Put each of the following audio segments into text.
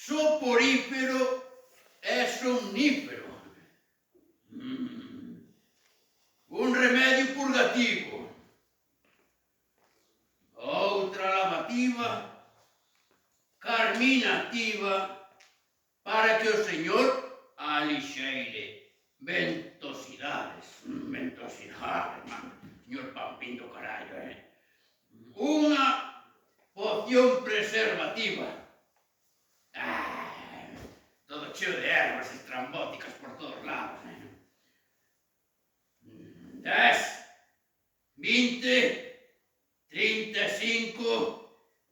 soporífero e somnífero. Un remedio purgativo. Outra lavativa carminativa para que o señor alixeire ventosidades. Ventosidades, man. Señor Pampín do carallo, Unha poción preservativa. Todo cheo de ervas estrambóticas por todos lados, 10, 20, 35,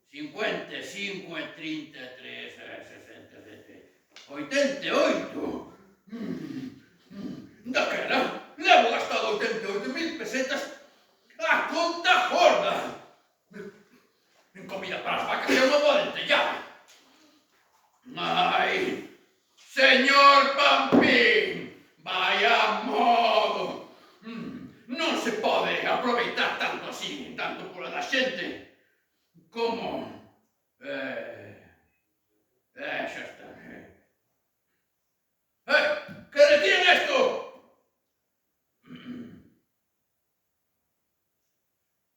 55 e 33, 67, 88. Daquela, levo gastado 88.000 pesetas a conta gorda. En comida para as vacas e unha boa dentellada. Ai, señor Pampín, vaya modo. Non se pode aproveitar tanto así, tanto pola da xente, como... xa está. Que retiren esto!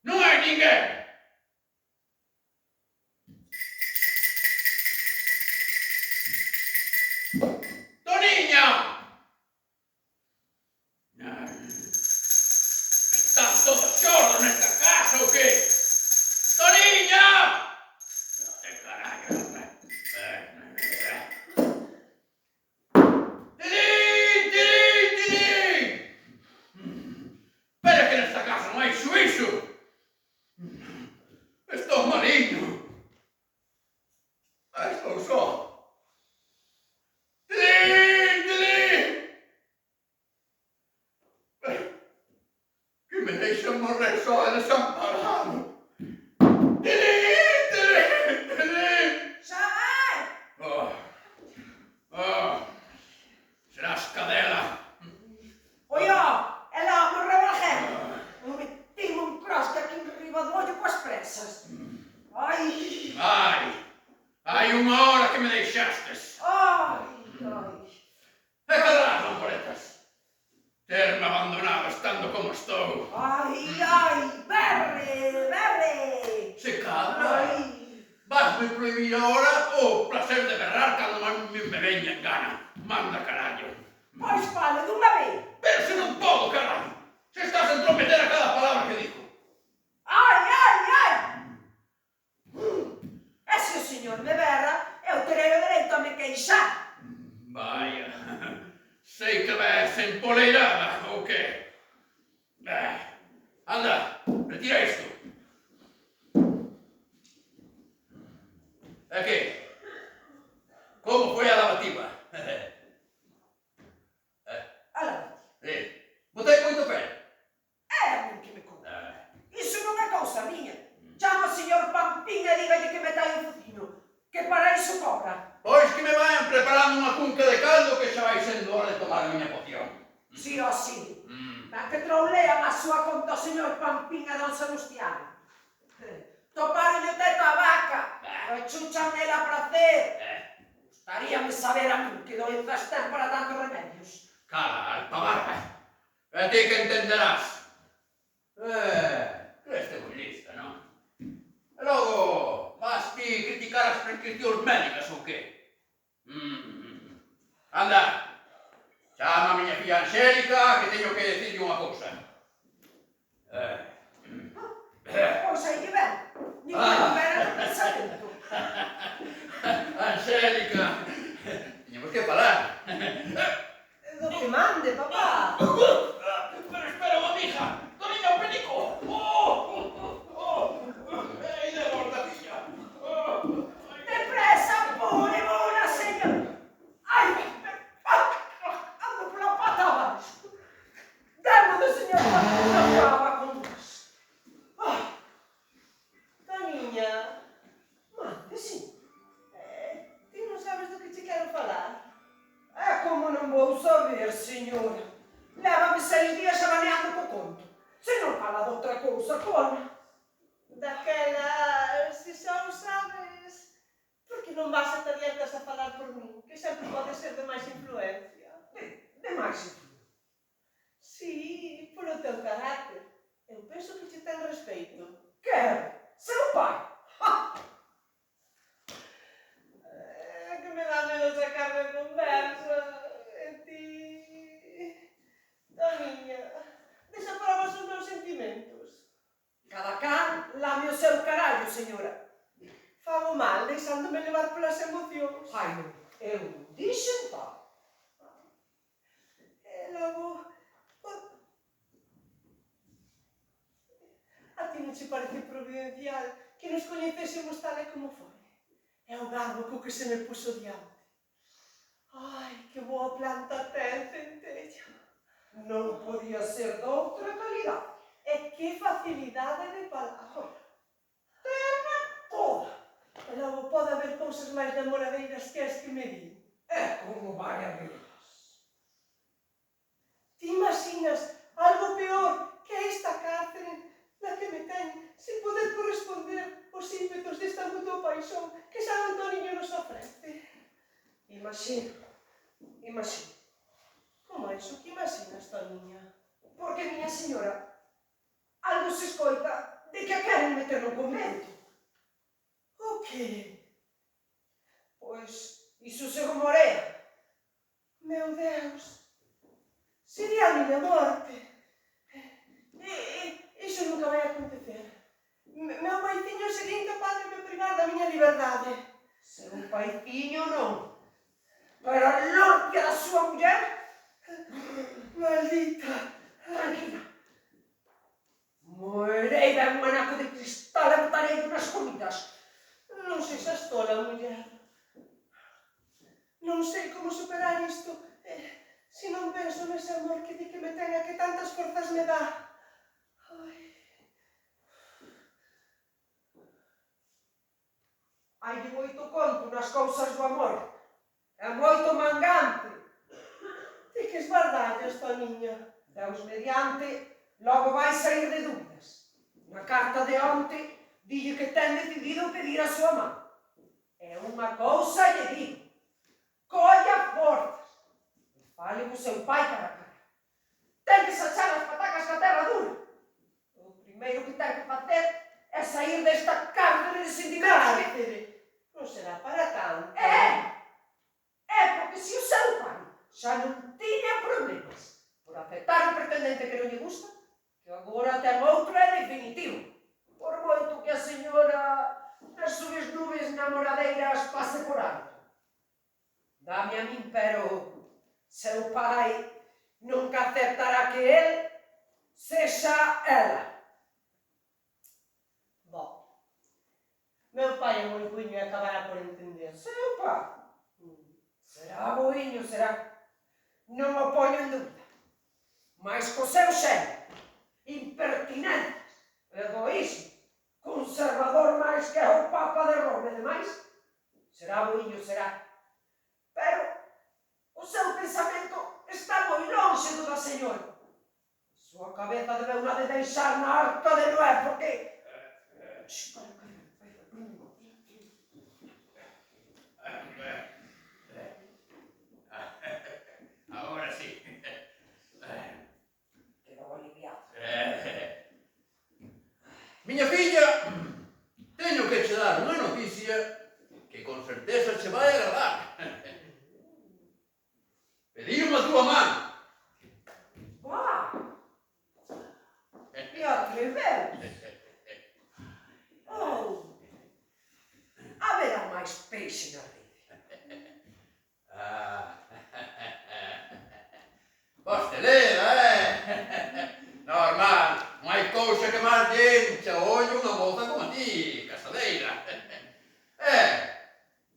Non hai ninguén! Toniña! Está todo xordo nesta casa ou que? Toniña! Que carallo, Tilín, tilín, tilín! Pero que nesta casa non hai xuízo! Estou maliño! Estou só! Tilín, tilín! Que me deixan morrer só e desamparado! Tilín, tilín, tilín! Xavier! Serás cadela! Oia, ela morreu a gente. Eu meti un crosque aquí enriba do ollo coas presas. Ai! Hai unha hora que me deixastes! Ai! E cadarás, lamporetas! Terme abandonado estando como estou! Ai! Berre! Berre! Se cadra! Ai! Vasme prohibir ahora o placer de berrar cando me veña en gana! Manda carallo! Pois fale dunha vez! Pero se non podo, carallo! Se estás a entrometer a cada palabra que digo! Ai! E se o señor me berra, eu terei o dereito a me queixar. Vaya, sei que ves empoleirada, ou que? Anda, retira isto. E que? Como foi a lavativa? Alá, Botei moito pé. é a min que me conta. Iso non é cousa miña. Chama o señor Pampín e dígalle que me tai o fociño, que para iso cobra. Pois que me vayan preparando unha cunca de caldo que xa vai sendo hora de tomar a miña poción. Si o si. Na que troulean a súa conta o señor Pampín e don Sebastián. Toparon o teto a vaca, e chuchan nela a pracer. Gustaríame saber a min que doenzas ten para tantos remedios. Cala, alpabarba. E ti que entenderás. Creste moi lista, non? E logo, vas ti criticar as prescripcións médicas ou que? Anda, chama a miña filla Angélica que teño que decirlle unha cousa. Pois aí que ven. Ninguén vera no pensamento. Angélica, teñemos que falar. Do que mande, papá. Pero espera unha mija, Toniña o penico. Ei, de borda, filla. Depresa, pone, bona, señor. Ai, ando pola pata abaixo. Demo do señor Pampín na brava con nós. Toniña, mande, sí. Ti non sabes do que te quero falar? Como non vou saber, señora? Lévame 6 días abaneando co conto. Se non fala de outra cousa, pona. Daquela, se xa o sabes, por que non vas e te adiantas a falar sempre pode ser de máis influencia. De máis influencia. Sí, polo teu carácter. Eu penso que che ten respeito. Quero. Seu pai. Que me dá medo sacar de conversa. E ti... Toniña, desaprobas os meus sentimentos. Cada can lame o seu carallo, señora. Fago mal deixándome levar polas emocións. Ai, non. Eu non dixen tal. E logo... A ti non che parece providencial que nos coñecésemos tal e como foi? É o garbo co que se me puso diante. Ai, que boa planta ten, Centella. Non podía ser de outra calidade. E que facilidade de palabra. Tena toda. E logo pode haber cousas máis namoradeiras que as que me di. É como vai a ver. Ti imaginas algo peor que esta cárcere na que me ten sin poder corresponder aos ímpetos desta mutua paixón que San Antoniño nos ofrece? Imagino. Imagino. Como é iso que imaginas, Toniña? Porque, miña señora, algo se escoita de que a queren meter no convento. O que? Pois, iso se rumorea. Meu Deus, sería a miña morte. Iso nunca vai acontecer. Meu paiciño sería incapaz de me privar da miña liberdade. Seu paiciño non. Pero a lorpia da súa muller... Maldita. Tranquila. Moerei ben un anaco de cristal e botarei nas comidas. Non sexas tola, muller. Non sei como superar isto se non penso nese amor que di que me ten e que tantas forzas me dá. Ai. Hai moito conto nas cousas do amor. É moito mangante. Ti que esbardallas, Toniña. Deus mediante, logo vai sair de dúbidas. Na carta de onte, dille que ten decidido pedir a súa man. É unha cousa lle digo. Colla forzas. E fale co seu pai cara a cara. Ten que sachar as patacas ca terra dura. O primeiro que ten que facer é sair desta cárcere de sentimentos que... Cárcere. Non será para tanto. É porque se o seu pai xa non tiña problemas por aceptar o pretendente que non lle gusta, que agora ten outro é definitivo. Por moito que a señora nas súas nubes namoradeiras pase por alto. Dame a min, pero seu pai nunca aceptará que el sexa ela. Bo. Meu pai é moi cuño e acabará por entender. Seu pai. Será boiño, será. Non o poño en dúbida. Mas co seu xénero, impertinentes, egoísmo, conservador máis que o Papa de Roma e demais, será boiño, será. Pero o seu pensamento está moi lonxe do da señora. A súa cabeza debeu unha de deixar na Arca de Noé, porque... Ahora sí. Quedou aliviado. Miña filla, teño que che dar unha noticia que con certeza che vai agradar. Pediu a túa man. Guau! E atreveu! Oh! Haberá máis peixe na rede. Pastelera, normal, non hai cousa que máis lle encha o ollo unha moza como ti, casadeira.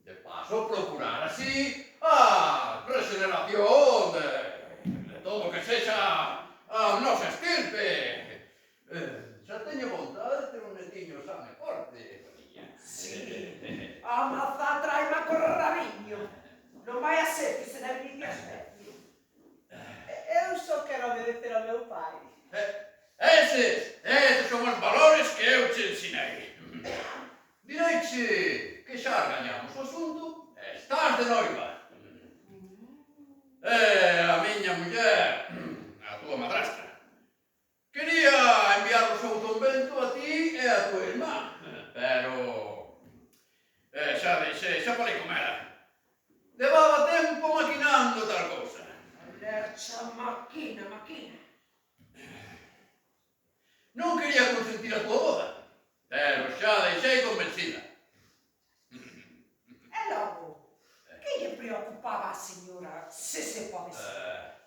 De paso, procurar así a regeneración de todo o que sexa a nosa estirpe. Xa teño vontade de ter un netiño sano e forte, Toniña. Sí, a mazá traima con rabiño. Non vai a ser que se debilite a especie. Eu só quero obedecer ao meu pai. Eses son os valores que eu che ensinei. Direiche que xa gañamos o asunto e estás de noiva. A miña muller, a túa madrastra, quería enviar o seu convento a ti e a túa irmá, pero xa falei con ela. Levaba tempo maquinando tal cousa. Alercha, maquina. Non quería consentir a túa boda, pero xa deixei convencida. E logo, que lle preocupaba a señora, se pode ser?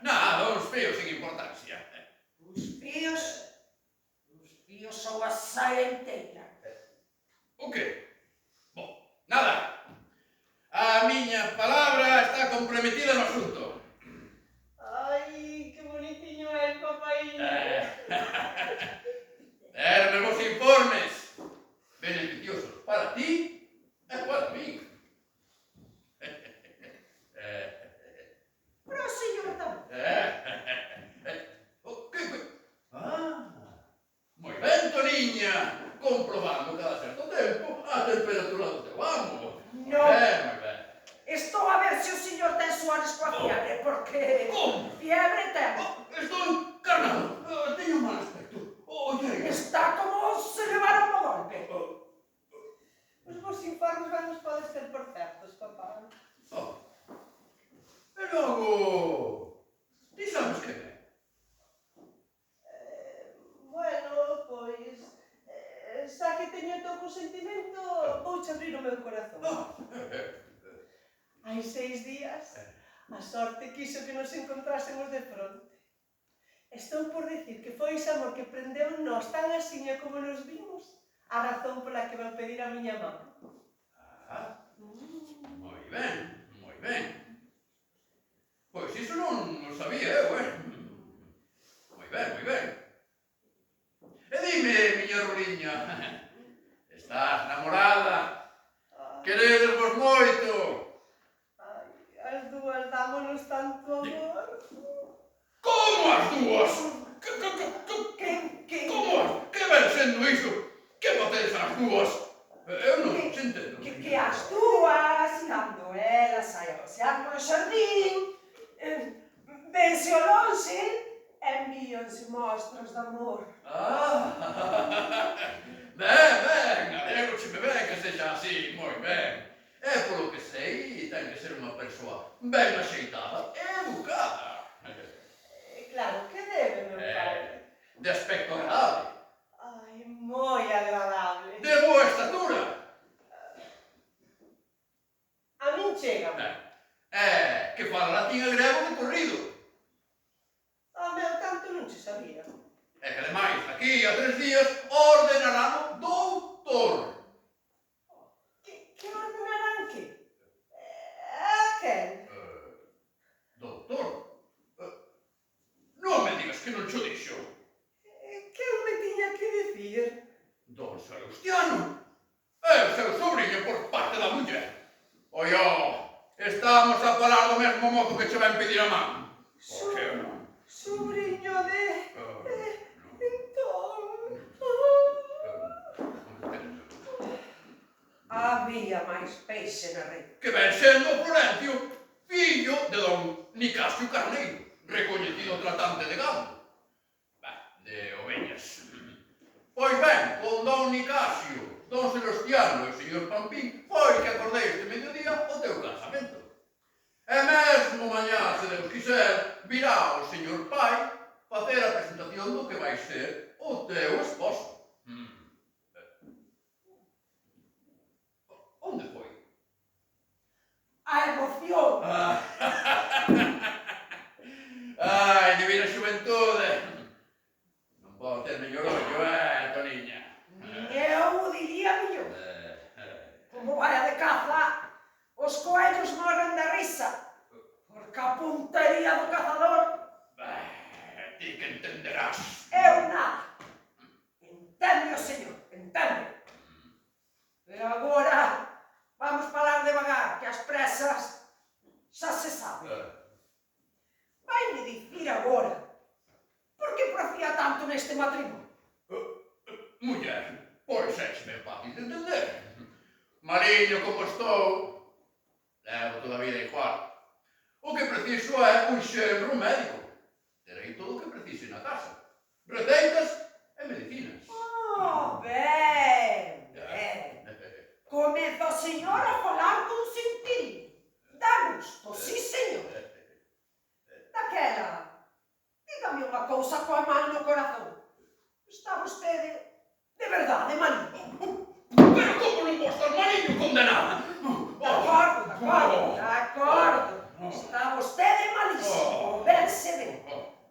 Nada, uns fíos sin importancia. Os fíos ou a saia inteira. O que? Bom, nada. A miña palabra está comprometida no asunto. Ai, que bonitiño é, papaiño. Derme vos informes beneficiosos para ti e para mí. Pero a señora tamén. Moi ben, Toniña, comprobando cada certo tempo a temperatura do teu amo. No. Moi ben. Estou a ver se o señor ten suares coa fiebre, porque Como? fiebre ten. Estou encarnado. Teño un mal aspecto. Oye, Está como se levaron po golpe. Os vos informes van nos podes ter por certos, papá. E logo, ti sabes que é? Bueno, pois, xa que teño o teu consentimento, vouche abrir o meu corazón. Hai 6 días, a sorte quiso que nos encontrásemos de fronte. Estou por dicir que foi ese amor que prendeu en nós tan asiña como nos vimos, a razón pola que vou pedir a miña mamá. Moi ben, moi ben. Pois iso non o sabía eu, Moi ben, moi ben. E dime, miña Roliña, estás namorada? Queredes vos moito? Ai, as dúas dámonos tanto amor. Como as dúas? Que ven sendo iso? Que facedes as dúas? Eu non se entendo. Que as dúas, cando ela sai a pasear polo xardín, vense ao lonxe, envíanse mostras de amor. Ben, alegro-me ben que sexa así, moi ben. E polo que sei, ten que ser unha persoa ben axeitada e educada. Claro, que debe, meu pai? De aspecto agradable, Ai, moi agradable. de boa estatura. A min chega. Que fala latín e grego de corrido. Meu, tanto non se sabía. E que ademais, aquí a 3 días, ordenarán doutor. Que ordenarán que? A quen? Doutor? Non me digas que non cho dixo. Que eu me tiña que dicir? Don Salustiano é o seu sobrinho por parte da muller. Estamos a falar do mesmo modo que che ven pedir a man. Por que non? Sobrinho de... Entón... Había máis peixe na rede. Que ven sendo Florencio, fillo de don Nicasio Carneiro, recoñecido tratante de gado. De oveñas. Pois ben, con don Nicasio, don Sebastiano e o señor Pampín, foi que acordei este mediodía o teu casamento. E mesmo mañá, se Deus quiser, virá o señor pai facer a presentación do que vai ser o teu esposo. Onde foi? A emoción. Ai, divina xuventude. Non podo ter mellor ollo, Toniña? Eu diría millón. Como vaya de caza, os coellos morren de risa. Porque a puntería do cazador, Ti que entenderás. eu nada. Entende o señor, entende. E agora vamos falar devagar, que as presas xa se sabe. Vai-me dicir agora, por que profía tanto neste matrimonio? Muller, pois é fácil de entender. Mariño como estou, levo toda a vida igual. O que preciso é un xenro médico. Terei todo o que precise na casa. Receitas e medicinas. Oh, ben, ben. Comeza o señor a falar con sentido. Dá gusto, sí, señor. Daquela, dígame unha cousa coa man no corazón. Está vostede de verdade malito? Pero como non vou estar malillo, condenada? De acordo. Está vostede malísimo, ben se ve.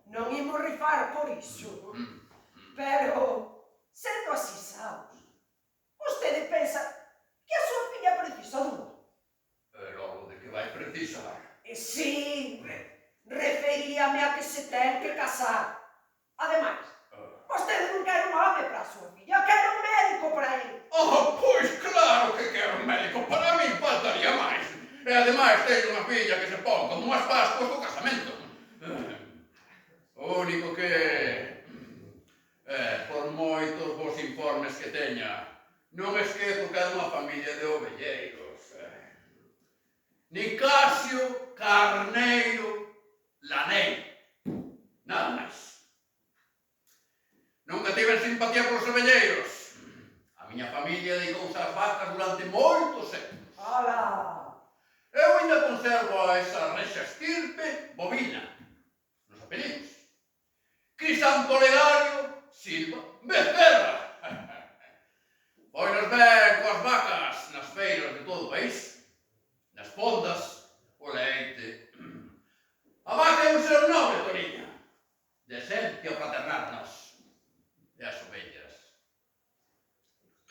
Non imos rifar por iso. Pero, sendo así sabos, vostede pensa que a súa filla precisa dun. E logo de que vai precisar? E si, referíame a que se ten que casar. Ademais, vostede non quer un home para a súa filla, quer un médico para ele. Pois claro que quero un médico. Para mí faltaría máis. E ademais teño unha filla que se pon como unhas pascuas co casamento. O único que... por moitos bons informes que teña, non esquezo que é unha familia de ovelleiros. Nicasio, Carneiro, Laneiro. Nada máis. Nunca tiven simpatía polos ovelleiros. A miña familia dedicouse ás vacas durante moitos séculos. Ala! Eu ainda conservo a esa rexa estirpe bovina nos apelidos. Crisanto Olegario Silva Becerra. Foinos ben coas vacas nas feiras de todo o país, nas fondas, o leite. A vaca é un ser nobre, Toniña, de esencia fraternal nos. E as ovellas.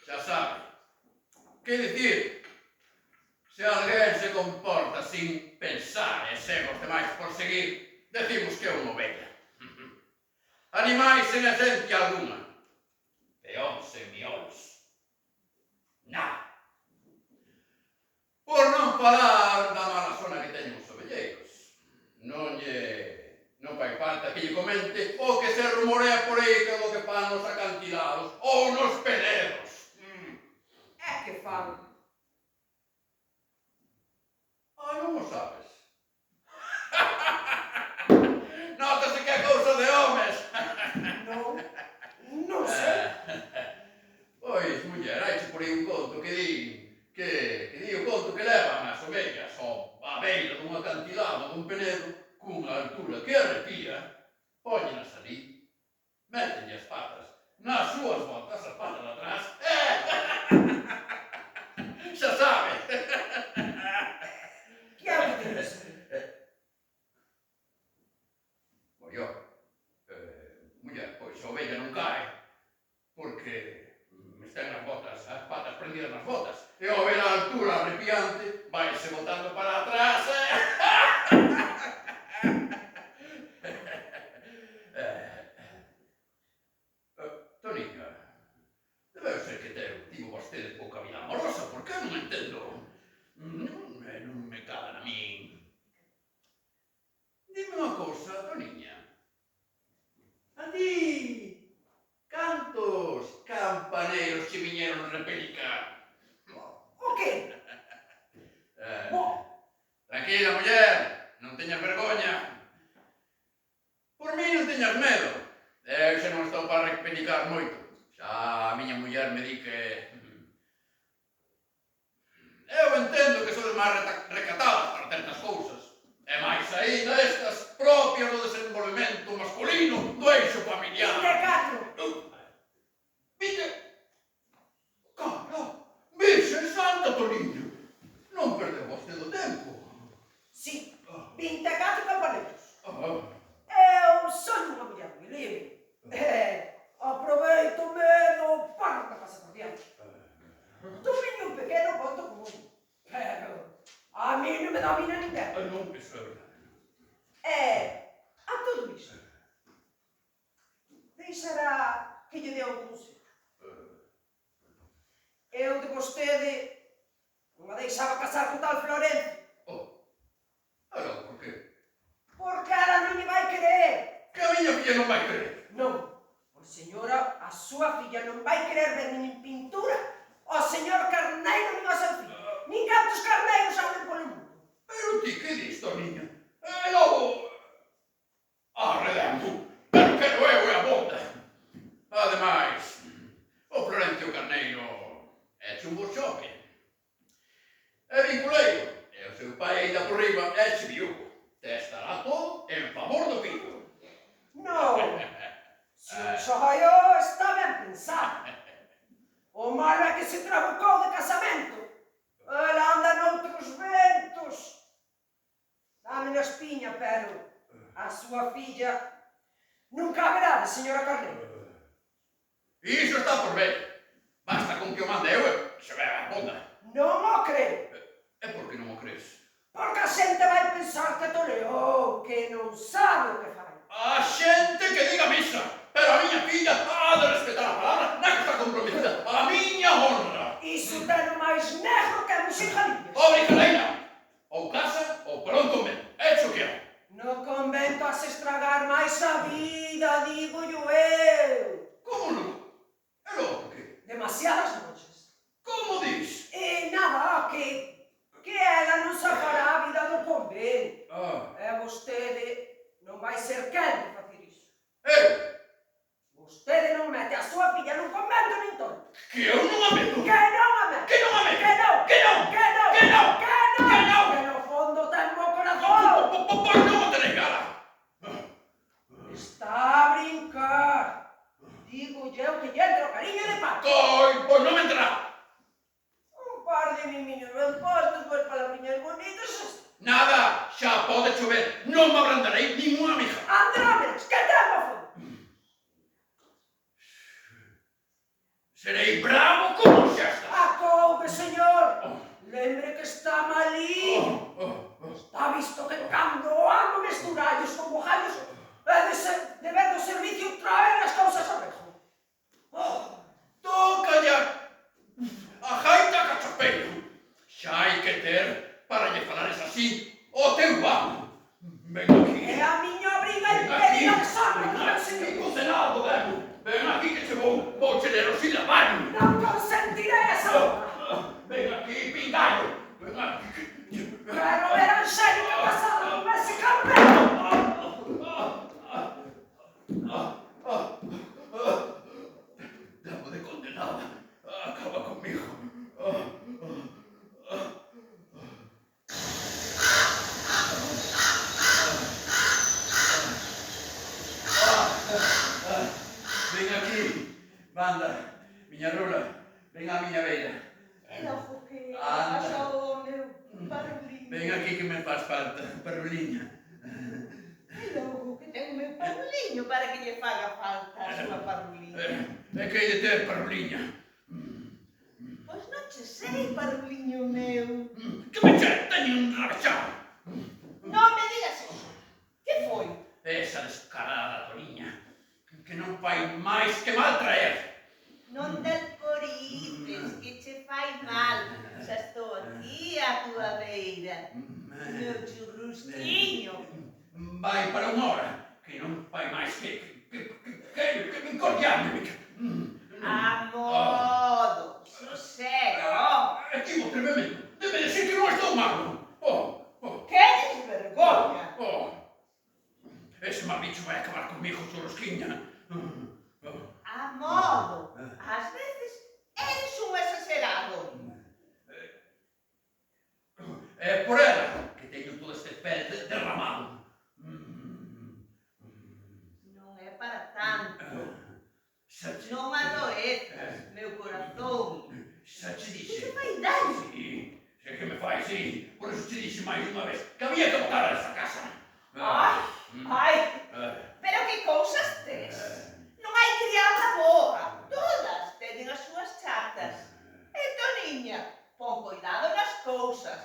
Xa sabe, que dicir, se alguén se comporta sin pensar e cegos demais por seguir, decimos que é unha ovella. Animais sen esencia alguna, peóns sen miolos. Nada. Por non falar da mala zona que teñen os ovelleiros. Non fai falta que lle comente o que se rumorea por aí que é o que fan nos acantilados ou nos peleros. É que fan. Non o sabes? Notase que é cousa de homes. Non sei. Pois, muller, haiche por aí un conto que di o conto que levan as ovellas á beira dun acantilado dun penedo cunha altura que arrepía, póñenas ali, métenlle as patas nas súas botas, as patas de atrás, xa sabe. Que é o que tenes? Yo, muller, pois a ovella non cae porque están as patas prendidas nas botas e ao ver a altura arrepiante vaise botando para atrás. Toniña, debe ser que tivo vostede pouca vida amorosa, por que non entendo? Non me calan a min. Dime unha cousa, Toniña. A ti, cantos campaneiros che viñeron repelicar? O que? Tranquila, muller, non teñas vergoña. Por mí non teñas medo. Eu xa non estou para repelicar moito. Xa a miña muller me di que... Eu entendo que sodes máis recatadas para certas cousas. E máis aínda estas propias do desenvolvemento masculino do eixo familiar. 24. Vite? Cara, Virxen Santa, Toniño. Non perdeu vostede o tempo. Sí, 24 campaneiros. Ah, Eu son unha muller moi libre. Aproveito-me do pano que pasa por diante. Do miño pequeno conto común. Pero a mí non me domina ninguén. non, iso é verdade. A todo isto, deixará que lle dé un consello. Eu de vostede non me deixaba casar con tal Florencio. Agora, por que? Porque ela non me vai querer. Que a miña filla non vai querer. Non, por señora, a súa filla non vai querer ver nin pintura o señor Carneiro nin o seu fillo. Nin cantos carneiros anden polo mundo. Pero ti que dis, Toniña? É vinculeiro. E o seu pai ainda por riba é viúvo. Testará todo en favor do fillo. Non, se o xollo está ben pensado. O malo é que se trabucou de casamento. Ela anda noutros ventos. Dame na espiña, pero a súa filla nunca haberá de señora Carneiro. Iso está por ver. Basta con que o mande eu e se ve a bunda. Non o creo, E por que non o crees? porque a xente vai pensar que toleou, que non sabe o que fai. A xente que diga misa, pero a miña filla ha de respetar a palabra na que está comprometida. A miña honra. Iso ten o máis negro que a muxicaliñas. Ó, brincadeira! Ou casa ou pronto me. Hecho que é. No convento has estragar máis a vida, digo eu. Como non? É logo que? Demasiadas noches. Como dis? E nada, que ela non sacará a vida do convento. E vostede non vai ser quen de facer iso. Eu? Vostede non mete a súa filla nun convento nin todo. Que eu non a meto? Que non a mete. Que non a meto? Que non. Que non? Que non. Que non? Que non. Que non? Que no fondo ten bo corazón. Pois non o tenéis cara. Está a brincar. Digo eu que lle entra o cariño de pato. Pois non me entrará. Un par de mimiños ben postos, pois palabriñas bonitas. Nada, xa pode chover. Non me abrandarei nin unha mija. Andrómedas, que tempo foi? Serei bravo como xa está. Acoupe, señor. Lembre que está malí. Está visto que cando o amo mesturallos con bojallos de ver do servicio traer as cousas ao rejo. Tócalle a gaita cachapeiro. Xa hai que ter para lle falares así o teu amo. Ven aquí. É a miña obriga Ven aquí. impedida de sobra, Ven meu aquí, señor. condenado, ven. Ven aquí que che vou che ler o silabano. Non consentiré esa obra. Ven aquí, pingallo. Ven aquí. Quero ver a Angélica casada con ese Carmelo. Debo de condenada. Acaba conmigo. Ven aquí, banda, miña rula, ven á miña beira. E logo que Anda. pasou o meu parruliño. Ven aquí que me faz falta, parruliña. E logo que ten o meu parruliño para que lle faga falta a súa parruliña. É que hai de ter parruliña. Pois non che sei, parruliño meu. Que me che, teño un rabechado. Non me digas eso. Que foi? Esa descarada Toniña, que non fai máis que mal traer. Non te alcorices, que che fai mal. Xa estou aquí á tua beira. Meu churrusquiño. Vai para unha hora, que non fai máis que encordiarme. A modo. Sosega, Estivo tremendo. Debe decir que non estou malo. Que desvergoña. Ese mal bicho vai acabar comigo, churrusquiña. A modo. Ás veces eres un exagerado. É por ela que teño todo este pel derramado. Non é para tanto. Xa che... Non adoezas, meu corazón. Xa che Que dixe... te fai daño. Sí, sei que me fai, sí. Por eso te dixe máis unha vez que había que botar a esa casa. Ai, pero que cousas tes. Non hai criada boa. Todas teñen as súas chatas. E Toniña, pon cuidado nas cousas.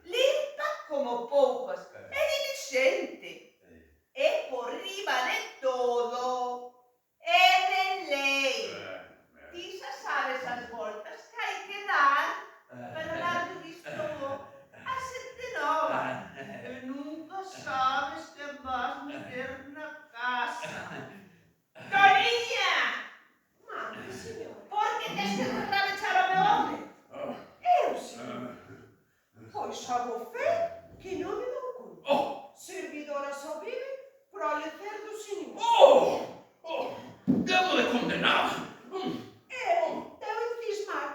Limpa como poucas. É diligente. E por riba de todo. É de lei. Ti xa sabes as voltas que hai que dar para darlle visto a xente nova. E nunca sabes que vas meter na casa. Toniña! Mande, señor. Por que tes que rabechar o meu home? Eu, señor. Pois xa vou fe que non me dou conta. Servidora só vive para lecer do señor. Debo de condenar. Eu deu encismar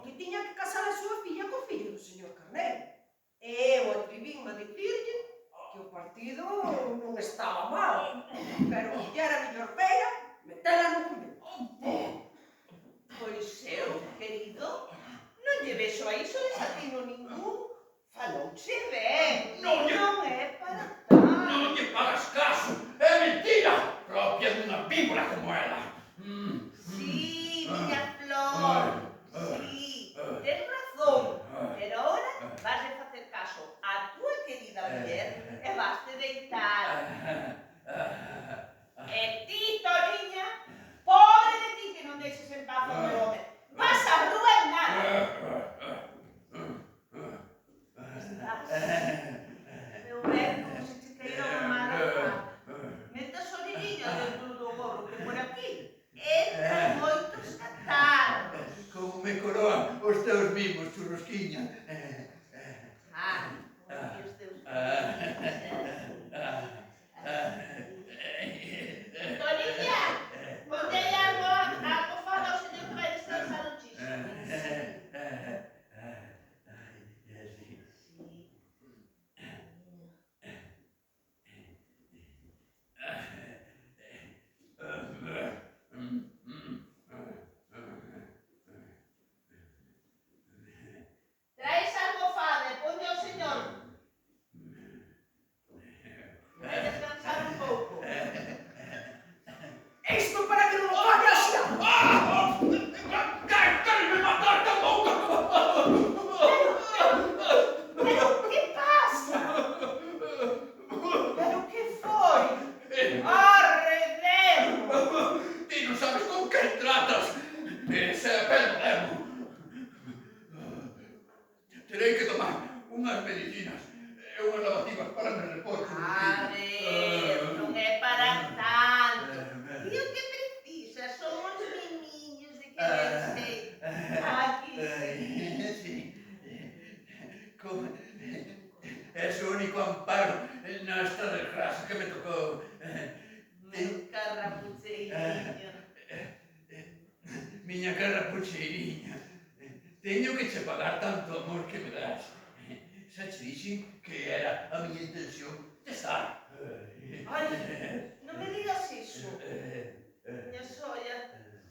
que tiña que casar a súa filla co fillo do señor Carneiro. pero pillar a mellor feira, metela no convento. Pois eu, querido, non lle vexo a iso desatino ningún. Falouche ben, Non é para tanto. Non lle pagas caso! É mentira! Propia dunha víbora como ela! Sí, miña flor, sí, tens razón, pero ahora vas a facer caso a túa querida muller e vas te deitar. E ti, Toniña, pobre de ti que non deixes en paz ao meu home, vas a ruinar. Estás, meu ben, como se te caíra unha mala fada. Metas o niño dentro do gorro que por aquí entran moitos catarros. Como me coroan os teus mimos, churrosquiña! Como que os teus Toniña, ponte aí algo a almofada ao señor que vai descansar o chiso. Traes a almofada e ponlle ao señor. Vai descansar un pouco. Isto para que non o faga así. Quereme matar tampouco! Pero que pasa? Pero que foi? Arredemo! Ti non sabes con quen tratas! Ese é pelo demo! Terei que tomar unhas medicinas e unhas lavativas para me repor. A ver, non é para tanto. E o que precisa son os mimiños de que sei. Aquí sí. Como... Es o único amparo nesta desgracia que me tocou. Meu carrapucheirinho. Miña carrapucheiriña, teño que che pagar tanto amor que me das. Xa che dixen que era a miña intención de estar. Ai, non me digas iso. Miña solla,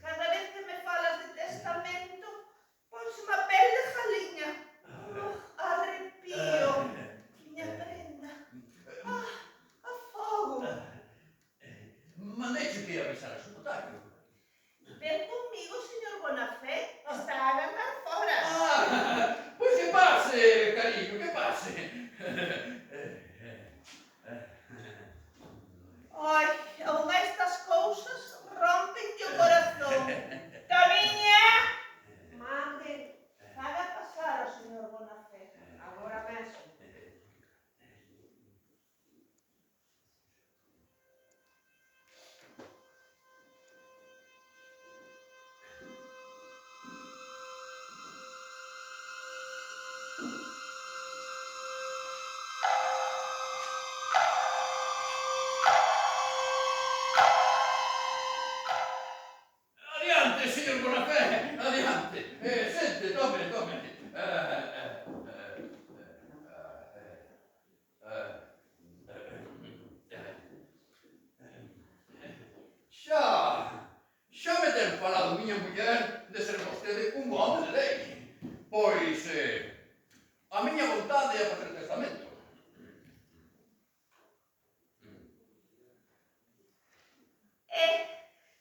cada vez que me falas de testamento, pónseme a pel de jaliña. Arrepío. Miña prenda. A fogo. Mandei que avisar a su notario. Ven comigo, señor Bonafé. Está a agardar fora. Pois que pase, cariño, que pase. Ai, aún estas cousas rompen o corazón. Toniña! Mande, Faga pasar ao señor Bonafé. agora mesmo. Adiante, señor Bonafé, adiante. Sente, tome, tome. Xa me ten falado miña muller de ser vostede un home de lei. Pois, a miña vontade é facer testamento.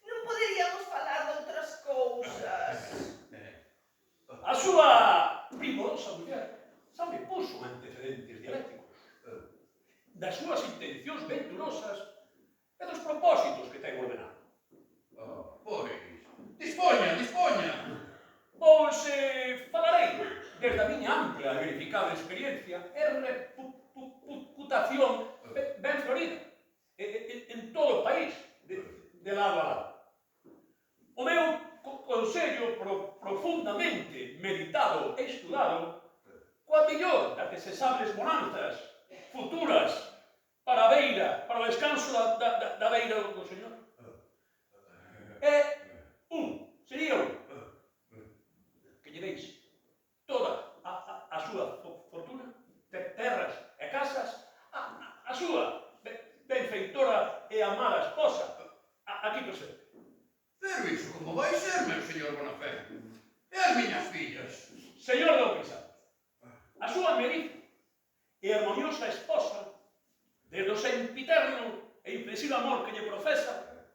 Non poderíamos falar de outras cousas. A súa primosa muller xa me puso antecedentes dialécticos das súas intencións venturosas e dos propósitos que ten ordenado. Pois, dispoña, dispoña. Pois falarei desde a miña ampla e verificada experiencia e reputación ben florida en todo o país, de lado a lado. O meu consello profundamente meditado e estudado coa mellor das desesables bonanzas futuras para a beira, para o descanso da beira do Señor. Sería que lle deis toda a súa fortuna, terras e casas, a súa benfeitora e amada esposa, e armoniosa esposa, desde o sempiterno e inflexible amor que lle profesa,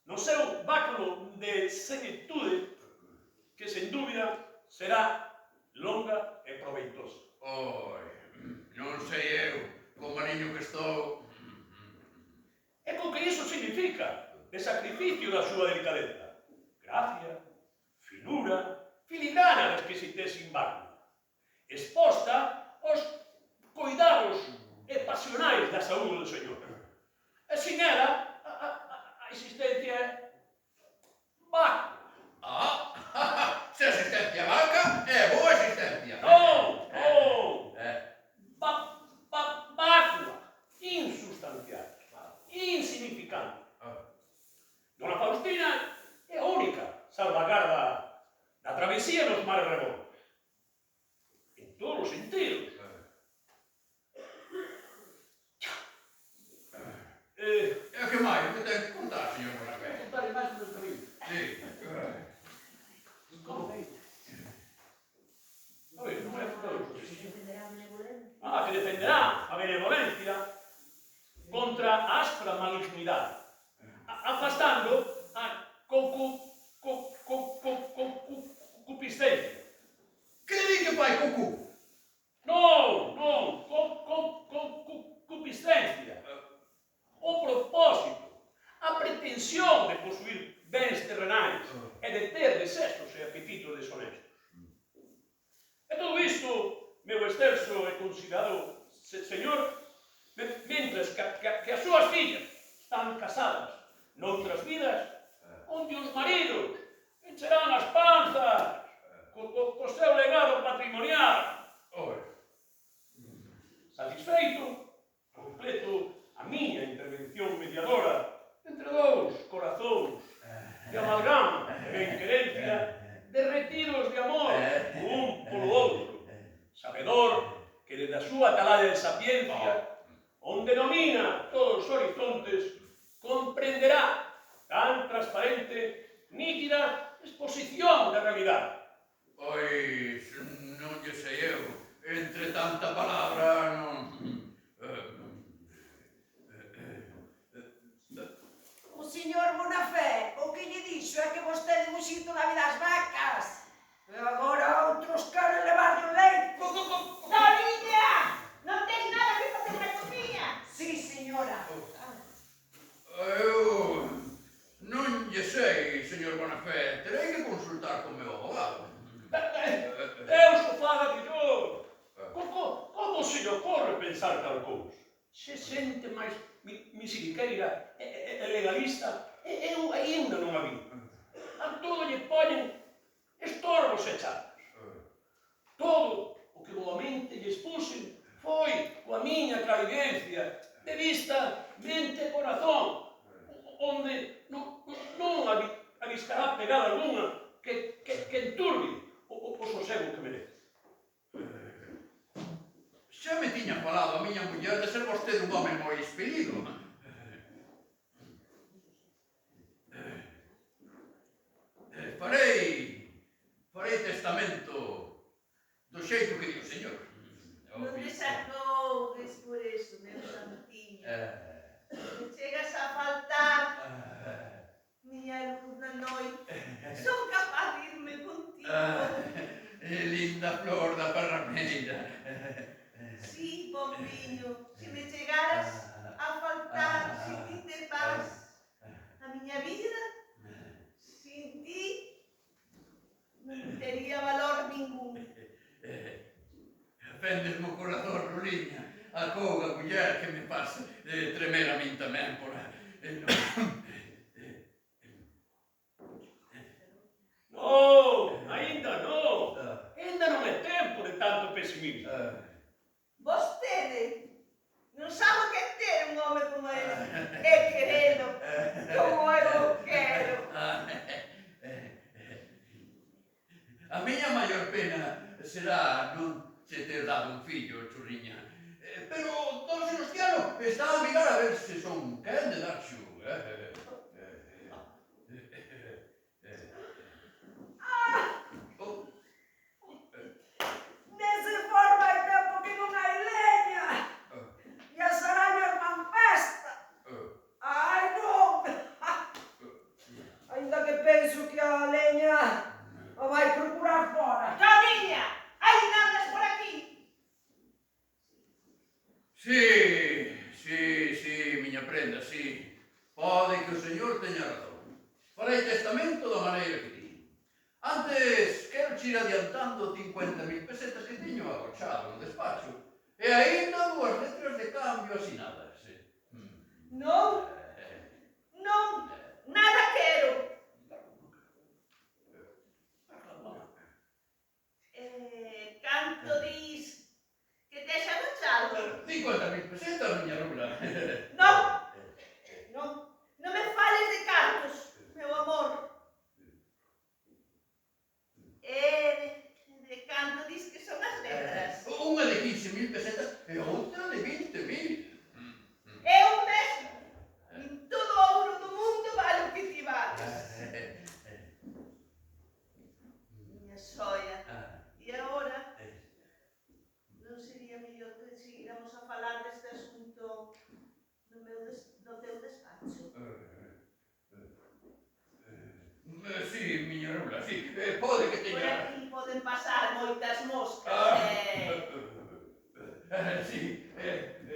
no seu báculo de senectude, que sen dúbida será longa e proveitosa. Oi, non sei eu, con maniño que estou. E con que iso significa de sacrificio da súa delicadeza, gracia, finura, filigrana da exquisitez inválida, exposta aos cuidados e pasionais da saúde do Señor. E sin ela, a existencia é vacua. Se asistencia vaca, é boa existencia. Non, non, vacua, insustancial, insignificante. Dona Faustina é a única salvagarda da travesía nos mares revoltos. En todos os sentidos. E que máis? O que ten que contar, señor Bonafé? Contaré máis por este libro. Sí. Como? A ver, non é todo isto. Que defenderá a benevolencia contra a áspera malignidade, afastando a concupiscencia. Que di que fai cucú? Non, concupiscencia. O propósito, a pretensión de posuir bens terrenais e de ter desexos e apetitos deshonestos. E todo isto, meu excelso e considerado señor, mentres que as súas fillas están casadas noutras vidas, onde os maridos encherán as panzas co seu legado patrimonial. Oi. Satisfeito, completo a miña intervención mediadora entre dous corazóns de amalgama e benquerencia derretidos de amor un polo outro, sabedor que desde a súa atalaya de sapiencia, onde domina todos os horizontes, comprenderá tan transparente, nítida exposición da realidade. Pois, non lle sei eu. Entre tanta palabra, non... O señor Bonafé, o que lle dixo é que vostede muxito na vida as vacas. E agora outros queren levar o leite. Doriña! Non tens nada que facer na cociña? Sí, señora. Eu... non lle sei, señor Bonafé. Terei que consultar con meu abogado. Eu sou fada que yo. Como se lle ocorre pensar tal cousa? Se sente máis miseriqueira e legalista, eu ainda non a vi. A todo lle poñen estorbos e chatas. Todo o que boamente lle expusen foi coa miña clarividencia, de vista, mente e corazón, onde non aviscará pegada alguna que enturbe o sosego que merece. Xa me tiña falado a miña muller de ser vostede un home moi expelido. Farei testamento do xeito que di o señor. Non te sacougues por eso, meu santiño. Me chegas a faltar, miña luz na noite. Son capaz de irme contigo. Linda flor da parrameira. Sí, bombiño, se me chegaras a faltar, se ti te vas, a miña vida, sin ti, non tería valor ningún. Fendesme o corazón, Luliña. A couga, muller, que me faz tremer a min tamén por... Non, aínda non. Ainda non é tempo de tanto pesimismo. Vostede non sabe o que é ter un home como ese e querelo como eu quero. A miña maior pena será non che ter dado un fillo, churriña. Pero don Sebastiano está a mirar a ver se son quen de dar xu. Dese forma hai tempo que comprenda, sí. Pode que o señor teña razón. Farei testamento da maneira que di. Antes, quero ir adiantando 50.000 pesetas que teño agochado no despacho. E aínda 2 letras de cambio asinadas. Non, non, nada quero. Canto dis que tes agachado? 50.000 pesetas, miña rubla. Non, non, non me fales de cartos, meu amor. De canto dis que son as letras? Unha de 15.000 pesetas e outra de 20.000. Eu mesmo, nin todo o ouro do mundo vale o que ti vales. Miña xoia, e agora? Non sería mellor que seguíramos a falar deste asunto no teu despacho? Sí, miña rubla, sí. Pode que Por teña... aquí poden pasar moitas moscas, Sí,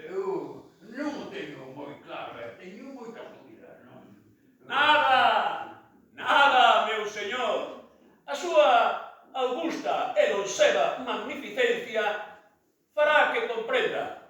eu non o teño moi claro, teño moitas dúbidas, non? Nada, nada, meu señor. A súa augusta e lonseva magnificencia fará que comprenda.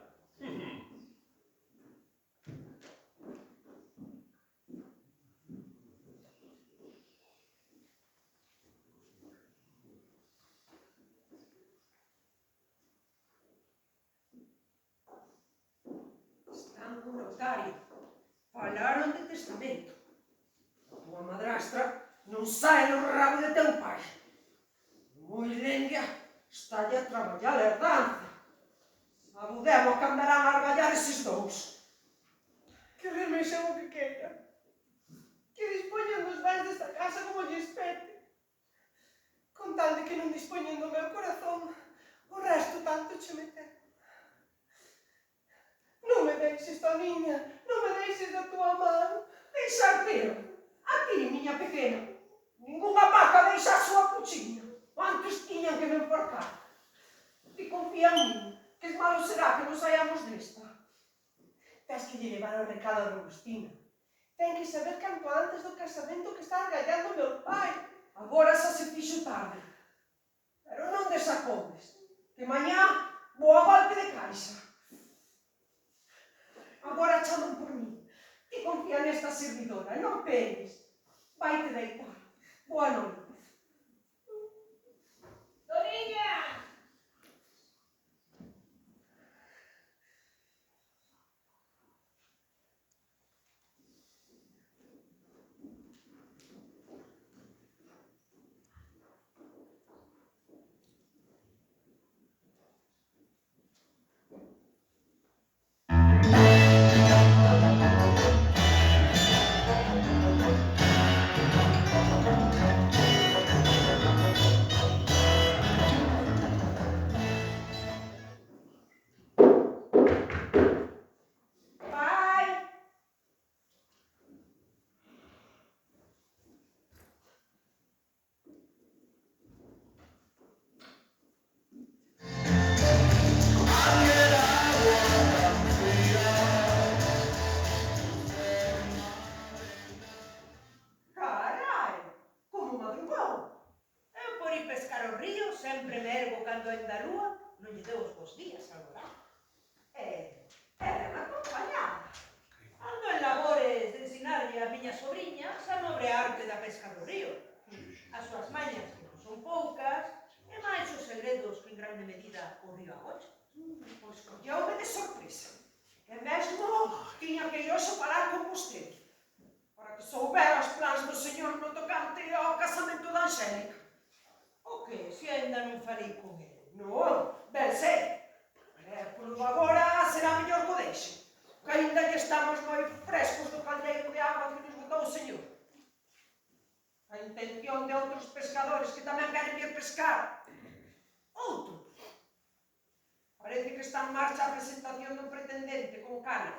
Están co notario. Falaron de testamento. A tua madrastra non sae no rabo de teu pai. Moi lenga, estalle a traballar a herdanza. Sabudemos que andarán a argallar eses dous. Que remexan o que queiran. Que dispoñan dos bens desta casa como lles pete. Con tal de que non dispoñen do meu corazón, o resto tanto che meter. Non me deixes, Toniña, non me deixes da tua man. Deixar-te a ti, miña pequena. Ninguna vaca deixa a súa cuchiña. Antes tiñan que me enforcar. Ti confía en mí, que es malo será que nos saiamos desta. Tens que lle levar o recado a Robustina. Ten que saber canto antes do casamento que está argallando o meu pai. Agora xa se fixo tarde. Pero non desacondes, que mañá vou a golpe de caixa. Agora chaman por mí. Ti confía nesta servidora, non pegues. Vaite deitar. Boa noite. Doriña! Pai! Carai! Como madrugou? Eu por ir pescar ao río sempre me ergo cando ainda a lúa non lle deu os bons días agora. Era unha acompañada. Ando en labores de ensinarlle a miña sobriña a nobre arte da pesca do río. As súas mañas, que non son poucas, e máis os segredos que en grande medida o río agocha. Pois colleume de sorpresa. E mesmo tiña que ir hoxe falar con vostede, para que soubera os plans do señor no tocante ao casamento da Angélica. O que, se ainda non falei con ele? Non, ben sei. Polo agora será mellor que o deixe, que ainda lle estamos moi frescos do caldeiro de agua que nos botou o señor. A intención de outros pescadores que tamén queren vir pescar. Outros. Parece que está en marcha a presentación do pretendente con Cana.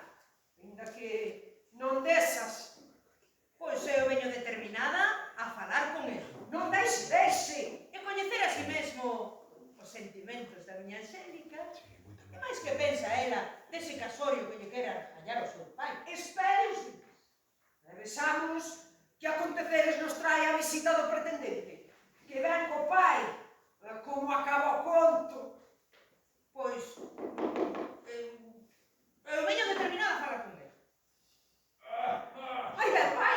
Ainda que non desas. Pois eu veño determinada a falar con ele. Non deixe, deixe. E coñecer a si mesmo os sentimentos da miña Angélica. E máis que pensa ela dese casorio que lle quera callar ao seu pai. Espera Pensamos que aconteceres nos trae a visita do pretendente, que ven co pai. Como acaba o conto? Pois, eu veño determinada a falar con ele. Ai, ben, pai!